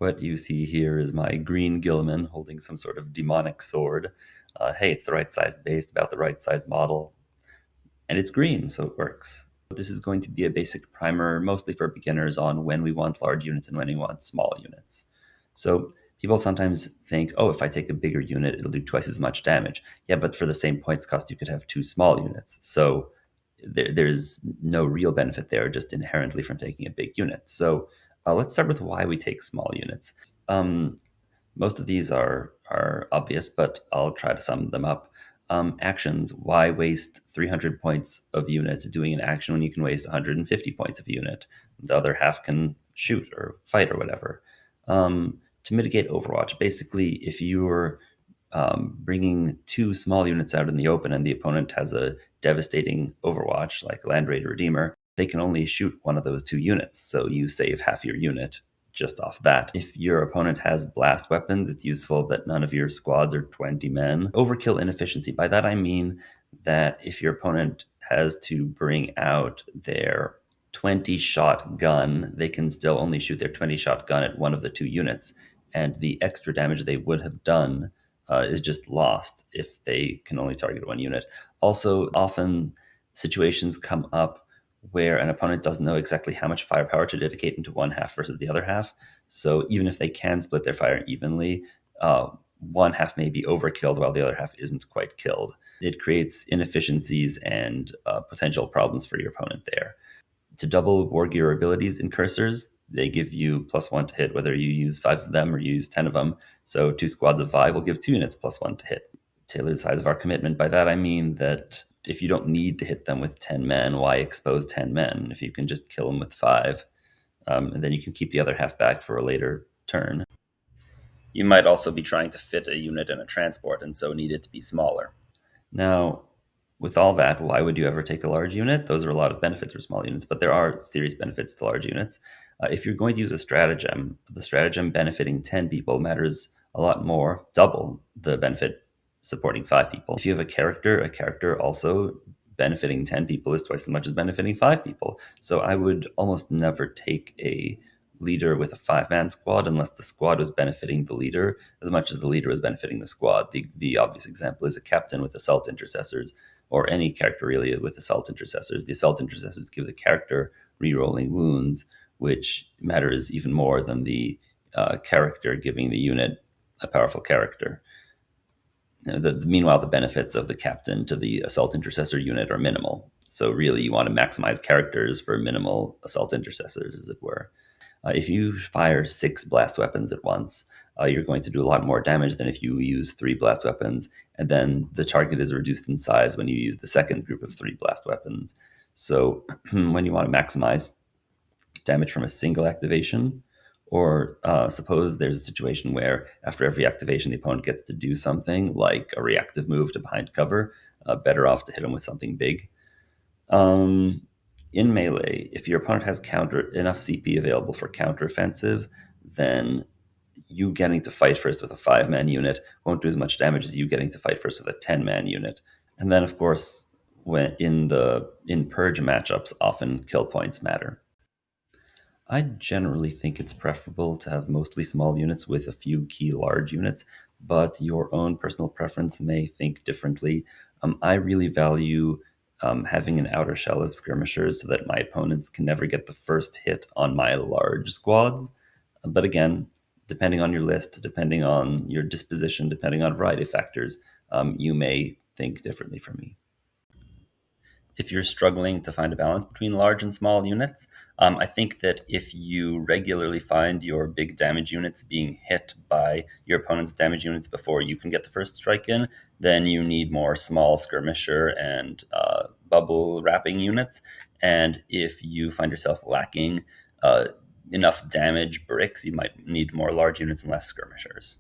What you see here is my green Gilliman holding some sort of demonic sword. Hey, it's the right size base, about the right size model, and it's green, so it works. This is going to be a basic primer, mostly for beginners, on when we want large units and when we want small units. So people sometimes think, oh, if I take a bigger unit, it'll do twice as much damage. Yeah, but for the same points cost, you could have two small units. So there's no real benefit there, just inherently from taking a big unit. So let's start with why we take small units. Most of these are obvious, but I'll try to sum them up. Actions. Why waste 300 points of unit doing an action when you can waste 150 points of unit? The other half can shoot or fight or whatever. To mitigate Overwatch, basically, if you're bringing two small units out in the open and the opponent has a devastating Overwatch like Land Raider Redeemer, they can only shoot one of those two units, so you save half your unit just off that. If your opponent has blast weapons, it's useful that none of your squads are 20 men. Overkill inefficiency. By that I mean that if your opponent has to bring out their 20 shot gun, they can still only shoot their 20 shot gun at one of the two units, and the extra damage they would have done is just lost if they can only target one unit. Also, often situations come up where an opponent doesn't know exactly how much firepower to dedicate into one half versus the other half. So even if they can split their fire evenly, one half may be overkilled while the other half isn't quite killed. It creates inefficiencies and potential problems for your opponent there. To double war gear abilities in cursors, they give you +1 to hit, whether you use 5 of them or you use 10 of them. So 2 squads of 5 will give 2 units +1 to hit. Tailor the size of our commitment. By that I mean that if you don't need to hit them with 10 men, why expose 10 men? If you can just kill them with 5, and then you can keep the other half back for a later turn. You might also be trying to fit a unit in a transport and so need it to be smaller. Now, with all that, why would you ever take a large unit? Those are a lot of benefits for small units, but there are serious benefits to large units. If you're going to use a stratagem, the stratagem benefiting 10 people matters a lot more, double the benefit supporting 5 people. If you have a character also benefiting 10 people is twice as much as benefiting 5 people. So I would almost never take a leader with a 5-man squad unless the squad was benefiting the leader as much as the leader was benefiting the squad. The obvious example is a captain with assault intercessors, or any character really with assault intercessors. The assault intercessors give the character re-rolling wounds, which matters even more than the character giving the unit a powerful character. Meanwhile, the benefits of the captain to the assault intercessor unit are minimal. So really, you want to maximize characters for minimal assault intercessors, as it were. If you fire 6 blast weapons at once, you're going to do a lot more damage than if you use 3 blast weapons, and then the target is reduced in size when you use the second group of 3 blast weapons. So when you want to maximize damage from a single activation, or suppose there's a situation where after every activation the opponent gets to do something like a reactive move to behind cover, better off to hit them with something big. In melee, if your opponent has enough CP available for counteroffensive, then you getting to fight first with a 5-man unit won't do as much damage as you getting to fight first with a 10-man unit. And then, of course, when in purge matchups, often kill points matter. I generally think it's preferable to have mostly small units with a few key large units, but your own personal preference may think differently. I really value having an outer shell of skirmishers so that my opponents can never get the first hit on my large squads. But again, depending on your list, depending on your disposition, depending on a variety of factors, you may think differently from me. If you're struggling to find a balance between large and small units, I think that if you regularly find your big damage units being hit by your opponent's damage units before you can get the first strike in, then you need more small skirmisher and bubble wrapping units. And if you find yourself lacking enough damage bricks, you might need more large units and less skirmishers.